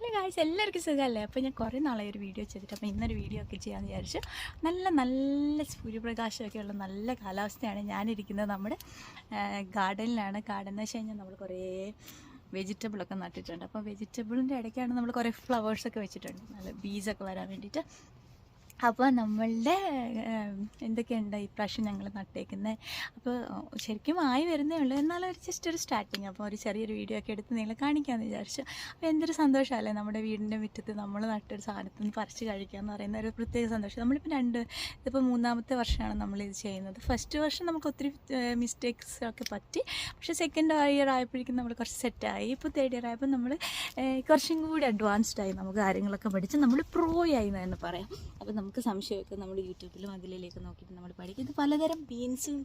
Hello guys, എല്ലാവർക്കും സുഖമല്ലേ? അപ്പോൾ ഞാൻ കുറേ നാളായി ഒരു വീഡിയോ ചെയ്തിട്ട്, അപ്പോൾ ഇന്നൊരു വീഡിയോ ഒക്കെ ചെയ്യാമെന്ന് വിചാരിച്ചു. നല്ല സൂര്യപ്രകാശമൊക്കെ ഉള്ള നല്ല കാലാവസ്ഥയാണ്. ഞാനിരിക്കുന്നത് നമ്മുടെ ഗാർഡനിലാണ്. ഗാർഡൻ എന്ന് വെച്ച് കഴിഞ്ഞാൽ നമ്മൾ കുറേ വെജിറ്റബിളൊക്കെ നട്ടിട്ടുണ്ട്. അപ്പോൾ വെജിറ്റബിളിൻ്റെ ഇടയ്ക്കാണ് നമ്മൾ കുറേ ഫ്ലവേഴ്സൊക്കെ വെച്ചിട്ടുണ്ട്, നല്ല ബീസൊക്കെ വരാൻ വേണ്ടിയിട്ട്. അപ്പോൾ നമ്മളുടെ എന്തൊക്കെയുണ്ട് ഈ പ്രാവശ്യം ഞങ്ങൾ നട്ടേക്കുന്നത്. അപ്പോൾ ശരിക്കും ആയി വരുന്നേ ഉള്ളൂ, എന്നാലും ഒരു ജസ്റ്റ് ഒരു സ്റ്റാർട്ടിങ്. അപ്പോൾ ഒരു ചെറിയൊരു വീഡിയോ ഒക്കെ എടുത്ത് നിങ്ങളെ കാണിക്കാമെന്ന് വിചാരിച്ചു. അപ്പോൾ എന്തൊരു സന്തോഷമല്ലേ നമ്മുടെ വീടിൻ്റെ മുറ്റത്ത് നമ്മൾ നട്ടൊരു സാധനത്തിൽ നിന്ന് പറിച്ച് കഴിക്കുക എന്ന് പറയുന്ന ഒരു പ്രത്യേക സന്തോഷം. നമ്മളിപ്പോൾ ഇതിപ്പോൾ മൂന്നാമത്തെ വർഷമാണ് നമ്മളിത് ചെയ്യുന്നത്. ഫസ്റ്റ് വർഷം നമുക്ക് ഒത്തിരി മിസ്റ്റേക്സ് ഒക്കെ പറ്റി, പക്ഷേ സെക്കൻഡ് ഇയർ ആയപ്പോഴേക്കും നമ്മൾ കുറച്ച് സെറ്റായി. ഇപ്പോൾ തേർഡ് ഇയർ ആയപ്പോൾ നമ്മൾ കുറച്ചും കൂടി അഡ്വാൻസ്ഡ് ആയി, നമുക്ക് കാര്യങ്ങളൊക്കെ പഠിച്ച് നമ്മൾ പ്രോ ആയി എന്ന് തന്നെ പറയാം. അപ്പോൾ നമുക്ക് സംശയമൊക്കെ നമ്മൾ യൂട്യൂബിലും അതിലേക്ക് നോക്കിയിട്ട് നമ്മൾ പഠിക്കും. ഇത് പലതരം ബീൻസും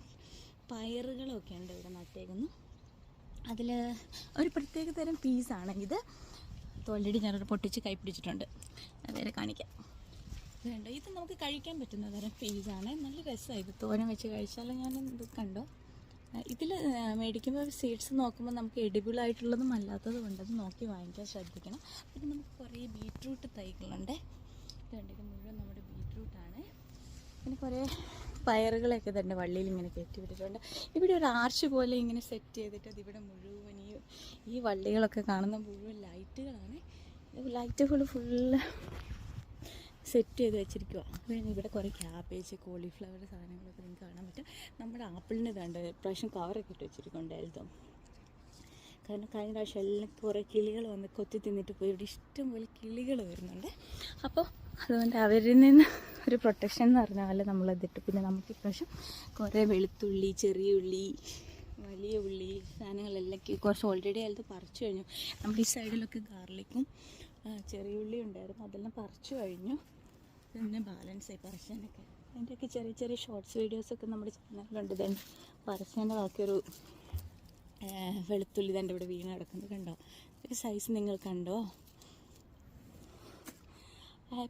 പയറുകളും ഒക്കെ ഉണ്ട് ഇവിടെ നട്ടേക്കുന്നു. അതിൽ ഒരു പ്രത്യേക തരം പീസാണ് ഇത്. ഓൾറെഡി ഞാനൊരു പൊട്ടിച്ച് കൈ പിടിച്ചിട്ടുണ്ട്, അതേരെ കാണിക്കാം. ഇതുണ്ട്, ഇത് നമുക്ക് കഴിക്കാൻ പറ്റുന്ന തരം പീസാണ്. നല്ല രസമാണ് ഇത് തോരൻ വെച്ച് കഴിച്ചാൽ. ഞാൻ ഇത് കണ്ടോ, ഇതിൽ മേടിക്കുമ്പോൾ സീഡ്സ് നോക്കുമ്പോൾ നമുക്ക് എഡിബിളായിട്ടുള്ളതും അല്ലാത്തതും ഉണ്ടെന്ന് നോക്കി വാങ്ങിക്കാൻ ശ്രദ്ധിക്കണം. പിന്നെ നമുക്ക് കുറേ ബീറ്റ്റൂട്ട് തൈകളുണ്ട്. ഇത് മുഴുവൻ നമ്മുടെ ബീറ്റ്റൂട്ടാണ്. പിന്നെ കുറേ പയറുകളൊക്കെ തന്നെ വള്ളിയിൽ ഇങ്ങനെ കയറ്റി വിട്ടിട്ടുണ്ട്. ഇവിടെ ഒരു ആർച്ച് പോലെ ഇങ്ങനെ സെറ്റ് ചെയ്തിട്ട് അതിവിടെ മുഴുവൻ ഈ വള്ളികളൊക്കെ കാണുന്ന മുഴുവൻ ലൈറ്റുകളാണ്. ലൈറ്റുകൾ ഫുള്ള് സെറ്റ് ചെയ്ത് വെച്ചിരിക്കുക. പിന്നെ ഇവിടെ കുറേ ക്യാബേജ്, കോളിഫ്ലവർ സാധനങ്ങളൊക്കെ നിങ്ങൾക്ക് കാണാൻ പറ്റും. നമ്മുടെ ആപ്പിളിന് ഇതാണ്ട് പ്രാവശ്യം കവറൊക്കെ ഇട്ട് വെച്ചിരിക്കുന്നുണ്ടായിരുന്നു. കാരണം കഴിഞ്ഞ പ്രാവശ്യം എല്ലാം കുറേ കിളികൾ വന്ന് കൊത്തി തിന്നിട്ട് പോയി. ഇവിടെ ഇഷ്ടംപോലെ കിളികൾ വരുന്നുണ്ട്. അപ്പോൾ അതുകൊണ്ട് അവരിൽ നിന്ന് ഒരു പ്രൊട്ടക്ഷൻ എന്ന് പറഞ്ഞ പോലെ നമ്മളതിട്ട്. പിന്നെ നമുക്ക് ഇപ്രാവശ്യം കുറേ വെളുത്തുള്ളി, ചെറിയ ഉള്ളി, വലിയ ഉള്ളി സാധനങ്ങളെല്ലാം കുറച്ച് ഓൾറെഡി അതിൽ പറിച്ചു കഴിഞ്ഞു. നമ്മുടെ ഈ സൈഡിലൊക്കെ ഗാർലിക്കും ചെറിയ ഉള്ളി ഉണ്ടായിരുന്നു, അതെല്ലാം പറിച്ചു കഴിഞ്ഞു. പിന്നെ ബാലൻസായി പറിച്ചാനൊക്കെ. അതിൻ്റെയൊക്കെ ചെറിയ ഷോർട്സ് വീഡിയോസൊക്കെ നമ്മുടെ ചാനലിലുണ്ട്. തന്നെ പറിച്ചതിൻ്റെ ബാക്കിയൊരു വെളുത്തുള്ളി തന്നെ ഇവിടെ വീണ് കിടക്കുന്നത് കണ്ടോ. ഒരു സൈസ് നിങ്ങൾ കണ്ടോ.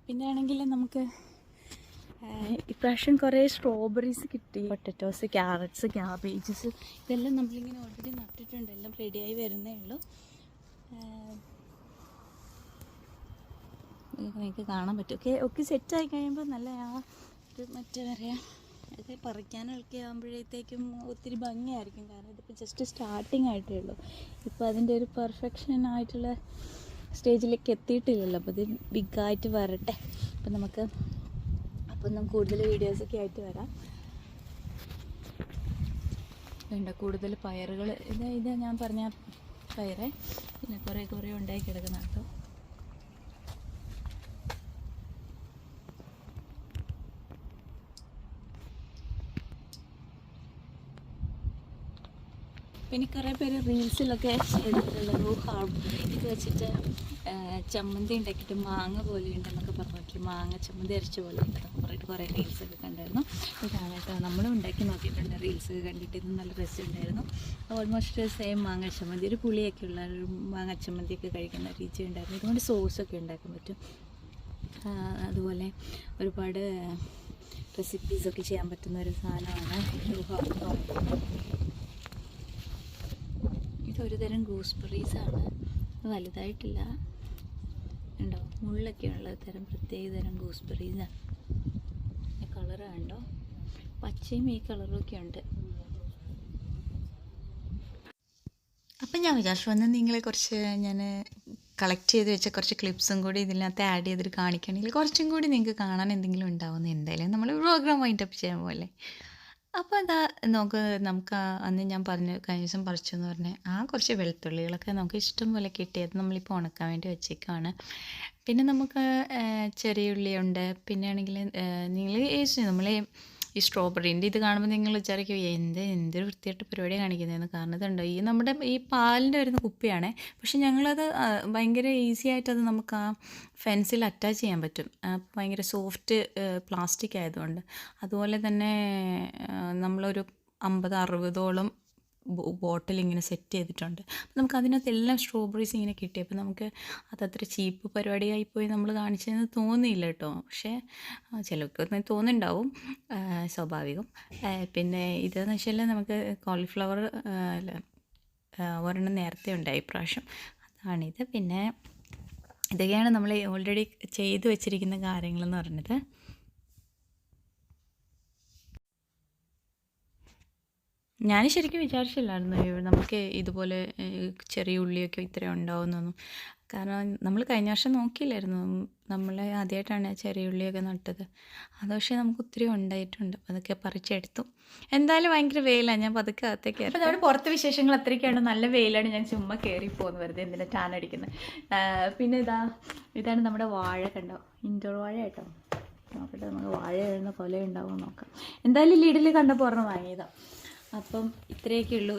പിന്നെ ആണെങ്കിൽ നമുക്ക് ഇപ്രാവശ്യം കുറേ സ്ട്രോബെറീസ് കിട്ടി. പൊട്ടറ്റോസ്, ക്യാരറ്റ്സ്, ക്യാബേജസ് ഇതെല്ലാം നമ്മളിങ്ങനെ ഓൾറെഡി നട്ടിട്ടുണ്ട്. എല്ലാം റെഡിയായി വരുന്നേ ഉള്ളൂ. നിങ്ങൾക്ക് കാണാൻ പറ്റും. ഒക്കെ സെറ്റായി കഴിയുമ്പോൾ നല്ല ഒരു മറ്റേ പറയാം, അത് പറിക്കാനൊക്കെ ആകുമ്പോഴത്തേക്കും ഒത്തിരി ഭംഗിയായിരിക്കും. കാരണം ഇതിപ്പോൾ ജസ്റ്റ് സ്റ്റാർട്ടിങ് ആയിട്ടേ ഉള്ളൂ. ഇപ്പോൾ അതിൻ്റെ ഒരു പെർഫെക്ഷൻ ആയിട്ടുള്ള സ്റ്റേജിലേക്ക് എത്തിയിട്ടില്ലല്ലോ. അപ്പോൾ ഇത് ബിഗായിട്ട് വരട്ടെ. അപ്പം നമുക്ക് കൂടുതൽ വീഡിയോസൊക്കെ ആയിട്ട് വരാം. വേണ്ട കൂടുതൽ പയറുകൾ. ഇത് ഞാൻ പറഞ്ഞ പയറേ പിന്നെ കുറേ ഉണ്ടായി കിടക്കുന്ന കേട്ടോ. പിന്നെ കുറേ പേര് റീൽസിലൊക്കെ ചെയ്തിട്ടുള്ളത് ഇത് വെച്ചിട്ട് ചമ്മന്തി ഉണ്ടാക്കിയിട്ട് മാങ്ങ പോലെ ഉണ്ടെന്നൊക്കെ പറഞ്ഞിട്ട് മാങ്ങ ചമ്മന്തി അരച്ച പോലെ ഉണ്ടെന്നൊക്കെ പറഞ്ഞിട്ട് കുറേ റീൽസൊക്കെ കണ്ടായിരുന്നു. ഇതാണ് കേട്ടോ, നമ്മളും ഉണ്ടാക്കി നോക്കിയിട്ടുണ്ട്. റീൽസ് കണ്ടിട്ട് ഇത് നല്ല രസം ഉണ്ടായിരുന്നു. ഓൾമോസ്റ്റ് സെയിം മാങ്ങ ചമ്മന്തി, ഒരു പുളിയൊക്കെ ഉള്ള ഒരു മാങ്ങ ചമ്മന്തിയൊക്കെ കഴിക്കുന്ന രുചി ഉണ്ടായിരുന്നു. ഇതുകൊണ്ട് സോസൊക്കെ ഉണ്ടാക്കാൻ പറ്റും. അതുപോലെ ഒരുപാട് റെസിപ്പീസൊക്കെ ചെയ്യാൻ പറ്റുന്ന ഒരു സാധനമാണ് ഇതൊരു തരം ഗൂസ്ബെറീസാണ്. വലുതായിട്ടില്ല, ഉണ്ടോ, മുള്ളൊക്കെ ഉള്ള തരം പ്രത്യേക തരം ഗൂസ്ബെറീസാണ്. കളറ് കണ്ടോ, പച്ചയും ഈ കളറും ഒക്കെ ഉണ്ട്. അപ്പം ഞാൻ വിചാരിച്ചു വന്ന് നിങ്ങളെ കുറച്ച് ഞാൻ കളക്ട് ചെയ്ത് വെച്ച കുറച്ച് ക്ലിപ്സും കൂടി ഇതിനകത്ത് ആഡ് ചെയ്തിട്ട് കാണിക്കുകയാണെങ്കിൽ കുറച്ചും കൂടി നിങ്ങൾക്ക് കാണാൻ എന്തെങ്കിലും ഉണ്ടാവുമെന്ന്. എന്തായാലും നമ്മൾ പ്രോഗ്രാം വൈൻഡപ്പ് ചെയ്യാൻ പോലെ. അപ്പോൾ നമുക്ക് അന്ന് ഞാൻ കഴിഞ്ഞ ദിവസം പറിച്ചെന്ന് പറഞ്ഞാൽ കുറച്ച് വെളുത്തുള്ളികളൊക്കെ നമുക്ക് ഇഷ്ടം പോലെ കിട്ടിയത് നമ്മളിപ്പോൾ ഉണക്കാൻ വേണ്ടി വെച്ചേക്കാണ്. പിന്നെ നമുക്ക് ചെറിയ ഉള്ളിയുണ്ട്. പിന്നെ ആണെങ്കിൽ നമ്മൾ ഈ സ്ട്രോബെറീൻ്റെ ഇത് കാണുമ്പോൾ നിങ്ങൾ വിചാരിക്കും എന്തൊരു വൃത്തിയായിട്ട് പരിപാടി കാണിക്കുന്നതെന്ന്. കാരണം ഇതുണ്ടോ, നമ്മുടെ ഈ പാലിൻ്റെ വരുന്ന കുപ്പിയാണേ. പക്ഷെ ഞങ്ങളത് ഭയങ്കര ഈസി ആയിട്ടത് നമുക്ക് ആ ഫെൻസിൽ അറ്റാച്ച് ചെയ്യാൻ പറ്റും. ഭയങ്കര സോഫ്റ്റ് പ്ലാസ്റ്റിക് ആയതുകൊണ്ട്. അതുപോലെ തന്നെ നമ്മളൊരു 50-60ഓളം ബോട്ടിൽ ഇങ്ങനെ സെറ്റ് ചെയ്തിട്ടുണ്ട്. അപ്പം നമുക്ക് അതിനകത്ത് എല്ലാം സ്ട്രോബെറീസ് ഇങ്ങനെ കിട്ടി. അപ്പോൾ നമുക്ക് അതത്ര ചീപ്പ് പരിപാടിയായിപ്പോയി നമ്മൾ കാണിച്ചതെന്ന് തോന്നിയില്ല കേട്ടോ. പക്ഷേ ചിലർക്ക് തോന്നുന്നുണ്ടാവും, സ്വാഭാവികം. പിന്നെ ഇതെന്ന് വെച്ചാൽ നമുക്ക് കോളിഫ്ലവർ ഒരെണ്ണം നേരത്തെ ഉണ്ടായി പ്രാവശ്യം, അതാണിത്. പിന്നെ ഇതൊക്കെയാണ് നമ്മൾ ഓൾറെഡി ചെയ്തു വെച്ചിരിക്കുന്ന കാര്യങ്ങളെന്ന് പറഞ്ഞത്. ഞാൻ ശരിക്കും വിചാരിച്ചില്ലായിരുന്നു നമുക്ക് ഇതുപോലെ ചെറിയ ഉള്ളിയൊക്കെ ഇത്രയും ഉണ്ടാവുന്നൊന്നും. കാരണം നമ്മൾ കഴിഞ്ഞ വർഷം നോക്കിയില്ലായിരുന്നു. നമ്മൾ ആദ്യമായിട്ടാണ് ചെറിയ ഉള്ളിയൊക്കെ നട്ടത്. അത് പക്ഷേ നമുക്ക് ഒത്തിരി ഉണ്ടായിട്ടുണ്ട്. അതൊക്കെ പറിച്ചെടുത്തു. എന്തായാലും ഭയങ്കര വെയിലാണ്. ഞാൻ പതുക്കെ അകത്തേക്ക് കയറി. അപ്പോൾ നമ്മുടെ പുറത്തെ വിശേഷങ്ങൾ അത്രയ്ക്കാണ്. നല്ല വെയിലാണ്. ഞാൻ ചുമ്മാ കയറി പോകുന്നു വെറുതെ എന്തിനാ ടാൻ അടിക്കുന്നത്. പിന്നെ ഇതാണ് നമ്മുടെ വാഴ, കണ്ടോ, ഇൻഡോർ വാഴ കേട്ടോ. നോക്കട്ടെ നമുക്ക് വാഴ എഴുന്ന കൊല ഉണ്ടാവുമോ നോക്കാം. എന്തായാലും ലീഡിൽ കണ്ടപ്പോൾ ഒരെണ്ണം വാങ്ങിയതാണ്. അപ്പം ഇത്രയൊക്കെ ഉള്ളൂ.